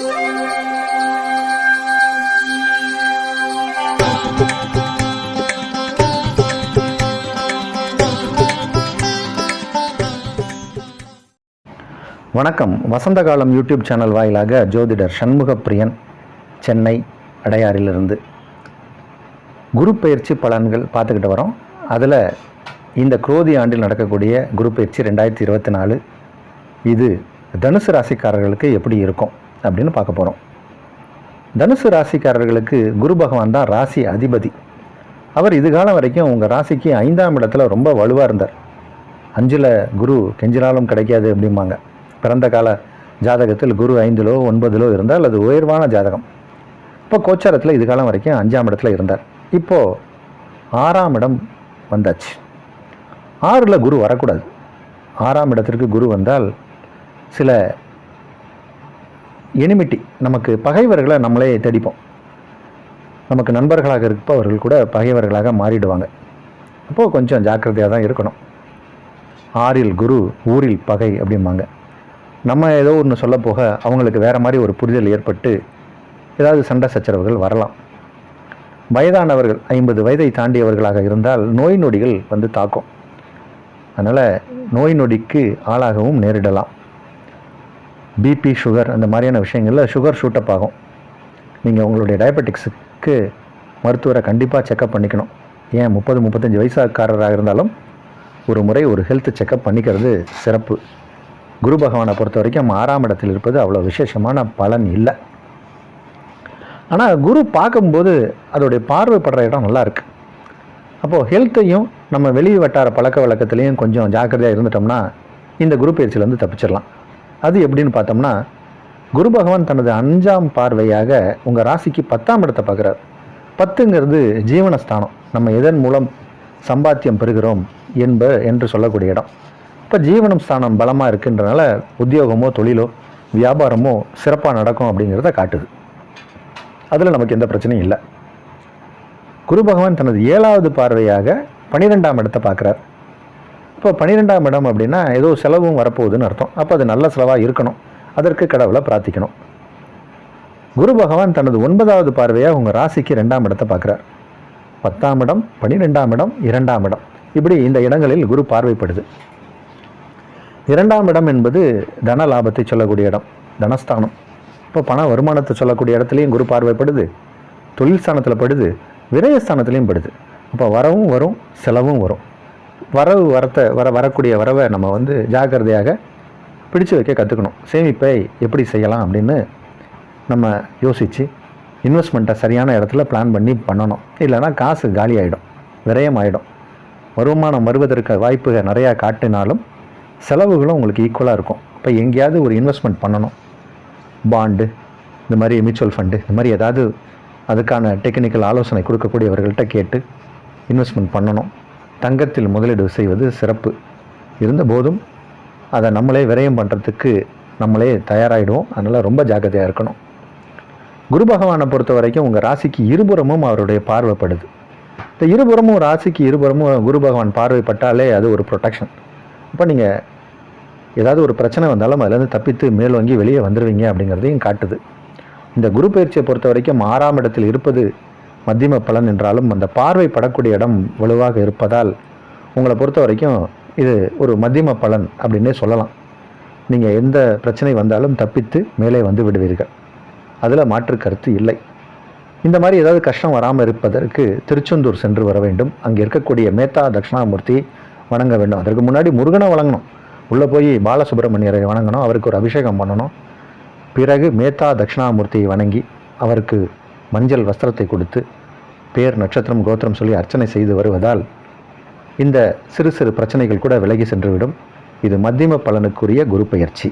வணக்கம். வசந்த காலம் YouTube channel வாயிலாக ஜோதிடர் சண்முகப்பிரியன், சென்னை அடையாறிலிருந்து குரு பயிற்சி பலன்கள் பார்த்துக்கிட்டு வரோம். அதில் இந்த குரோதி ஆண்டில் நடக்கக்கூடிய குரு பயிற்சி 2024 இது தனுசு ராசிக்காரர்களுக்கு எப்படி இருக்கும் அப்படின்னு பார்க்க போகிறோம். தனுசு ராசிக்காரர்களுக்கு குரு பகவான் தான் ராசி அதிபதி. அவர் இதுகாலம் வரைக்கும் உங்கள் ராசிக்கு 5ஆம் இடத்துல ரொம்ப வலுவாக இருந்தார். 5ல் குரு கெஞ்சினாலும் கிடைக்காது அப்படிம்பாங்க. பிறந்த கால ஜாதகத்தில் குரு 5லோ 9லோ இருந்தால் அது உயர்வான ஜாதகம். இப்போ கோச்சாரத்தில் இது காலம் வரைக்கும் 5ஆம் இடத்துல இருந்தார். இப்போது 6ஆம் இடம் வந்தாச்சு. 6ல் குரு வரக்கூடாது. 6ஆம் இடத்திற்கு குரு வந்தால் சில எனிமிட்டி, நமக்கு பகைவர்களை நம்மளே தேடிப்போம். நமக்கு நண்பர்களாக இருப்பவர்கள் கூட பகைவர்களாக மாறிடுவாங்க. அப்போது கொஞ்சம் ஜாக்கிரதையாக தான் இருக்கணும். 6ல் குரு ஊரில் பகை அப்படிம்பாங்க. நம்ம ஏதோ ஒன்று சொல்ல போக அவங்களுக்கு வேறு மாதிரி ஒரு புரிதல் ஏற்பட்டு ஏதாவது சண்டை சச்சரவுகள் வரலாம். வயதானவர்கள் 50 வயதை தாண்டியவர்களாக இருந்தால் நோய் நொடிகள் வந்து தாக்கும். அதனால் நோய் நொடிக்கு ஆளாகவும் நேரிடலாம். பிபி, சுகர் அந்த மாதிரியான விஷயங்களில் சுகர் ஷூட்டப் ஆகும். நீங்கள் உங்களுடைய டயபெட்டிக்ஸுக்கு மருத்துவரை கண்டிப்பாக செக்கப் பண்ணிக்கணும். ஏன் 30-35 வயசுக்காரராக இருந்தாலும் ஒரு முறை ஒரு ஹெல்த் செக்கப் பண்ணிக்கிறது சிறப்பு. குரு பகவானை பொறுத்த வரைக்கும் 6ஆம் இடத்தில் இருப்பது அவ்வளோ விசேஷமான பலன் இல்லை. ஆனால் குரு பார்க்கும்போது அதோடைய பார்வைப்படுற இடம் நல்லா இருக்குது. அப்போது ஹெல்த்தையும் நம்ம வெளி வட்டார பழக்க வழக்கத்துலேயும் கொஞ்சம் ஜாக்கிரதையாக இருந்துட்டோம்னா இந்த குரு பயிற்சியிலேருந்து தப்பிச்சிடலாம். அது எப்படின்னு பார்த்தோம்னா, குரு பகவான் தனது 5ஆம் பார்வையாக உங்கள் ராசிக்கு 10ஆம் இடத்தை பார்க்குறார். 10ங்கிறது ஜீவனஸ்தானம். நம்ம எதன் மூலம் சம்பாத்தியம் பெறுகிறோம் என்று சொல்லக்கூடிய இடம். இப்போ ஜீவனம் ஸ்தானம் பலமாக இருக்குன்றனால உத்தியோகமோ தொழிலோ வியாபாரமோ சிறப்பாக நடக்கும் அப்படிங்கிறத காட்டுது. அதில் நமக்கு எந்த பிரச்சனையும் இல்லை. குரு பகவான் தனது 7வது பார்வையாக 12ஆம் இடத்தை பார்க்குறார். இப்போ 12ஆம் இடம் அப்படின்னா ஏதோ செலவும் வரப்போகுதுன்னு அர்த்தம். அப்போ அது நல்ல செலவாக இருக்கணும். அதற்கு கடவுளை பிரார்த்திக்கணும். குரு பகவான் தனது 9வது பார்வையாக உங்கள் ராசிக்கு 2ஆம் இடத்தை பார்க்குறார். 10ஆம் இடம், 12ஆம் இடம், 2ஆம் இடம், இப்படி இந்த இடங்களில் குரு பார்வைப்படுது. 2ஆம் இடம் என்பது தன லாபத்தை சொல்லக்கூடிய இடம், தனஸ்தானம். இப்போ பண வருமானத்தை சொல்லக்கூடிய இடத்துலையும் குரு பார்வைப்படுது, தொழில் ஸ்தானத்தில் படுது, விரயஸ்தானத்துலேயும் படுது. அப்போ வரவும் வரும், செலவும் வரும். வரக்கூடிய வரவை நம்ம ஜாக்கிரதையாக பிடிச்சு வைக்க கற்றுக்கணும். சேமிப்பை எப்படி செய்யலாம் அப்படின்னு நம்ம யோசித்து இன்வெஸ்ட்மெண்ட்டை சரியான இடத்துல பிளான் பண்ணி பண்ணணும். இல்லைனா காசு காலி ஆகிடும், விரயம் ஆகிடும். வருமானம் வருவதற்கு வாய்ப்புகள் நிறையா காட்டினாலும் செலவுகளும் உங்களுக்கு ஈக்குவலாக இருக்கும். இப்போ எங்கேயாவது ஒரு இன்வெஸ்ட்மெண்ட் பண்ணணும், பாண்டு, இந்த மாதிரி மியூச்சுவல் ஃபண்டு, இந்த மாதிரி ஏதாவது அதுக்கான டெக்னிக்கல் ஆலோசனை கொடுக்கக்கூடியவர்கள்ட்ட கேட்டு இன்வெஸ்ட்மெண்ட் பண்ணணும். தங்கத்தில் முதலீடு செய்வது சிறப்பு. இருந்தபோதும் அதை நம்மளே விரயம் பண்ணுறதுக்கு நம்மளே தயாராகிடுவோம். அதனால் ரொம்ப ஜாக்கிரதையாக இருக்கணும். குரு பகவானை பொறுத்த வரைக்கும் உங்கள் ராசிக்கு இருபுறமும் அவருடைய பார்வைப்படுது. இந்த இருபுறமும் ராசிக்கு இருபுறமும் குரு பகவான் பார்வைப்பட்டாலே அது ஒரு ப்ரொடெக்ஷன். இப்போ நீங்கள் ஏதாவது ஒரு பிரச்சனை வந்தாலும் அதிலேருந்து தப்பித்து மேல் வாங்கி வெளியே வந்துடுவீங்க அப்படிங்கிறதையும் காட்டுது. இந்த குரு பயிற்சியை பொறுத்த வரைக்கும் 6ஆம் இடத்தில் இருப்பது மத்தியம பலன் என்றாலும் அந்த பார்வைப்படக்கூடிய இடம் வலுவாக இருப்பதால் உங்களை பொறுத்த வரைக்கும் இது ஒரு மத்தியம பலன் அப்படின்னே சொல்லலாம். நீங்கள் எந்த பிரச்சனை வந்தாலும் தப்பித்து மேலே வந்து விடுவீர்கள். அதில் மாற்று கருத்து இல்லை. இந்த மாதிரி ஏதாவது கஷ்டம் வராமல் இருப்பதற்கு திருச்செந்தூர் சென்று வர வேண்டும். அங்கே இருக்கக்கூடிய மேத்தா தட்சிணாமூர்த்தி வணங்க வேண்டும். அதற்கு முன்னாடி முருகனை வணங்கணும். உள்ளே போய் பாலசுப்ரமணியரை வணங்கணும், அவருக்கு ஒரு அபிஷேகம் பண்ணணும். பிறகு மேத்தா தட்சிணாமூர்த்தியை வணங்கி அவருக்கு மஞ்சள் வஸ்திரத்தை கொடுத்து பேர், நட்சத்திரம், கோத்திரம் சொல்லி அர்ச்சனை செய்து வருவதால் இந்த சிறு சிறு பிரச்சனைகள் கூட விலகி சென்றுவிடும். இது மத்தியம பலனுக்குரிய குரு பயிற்சி.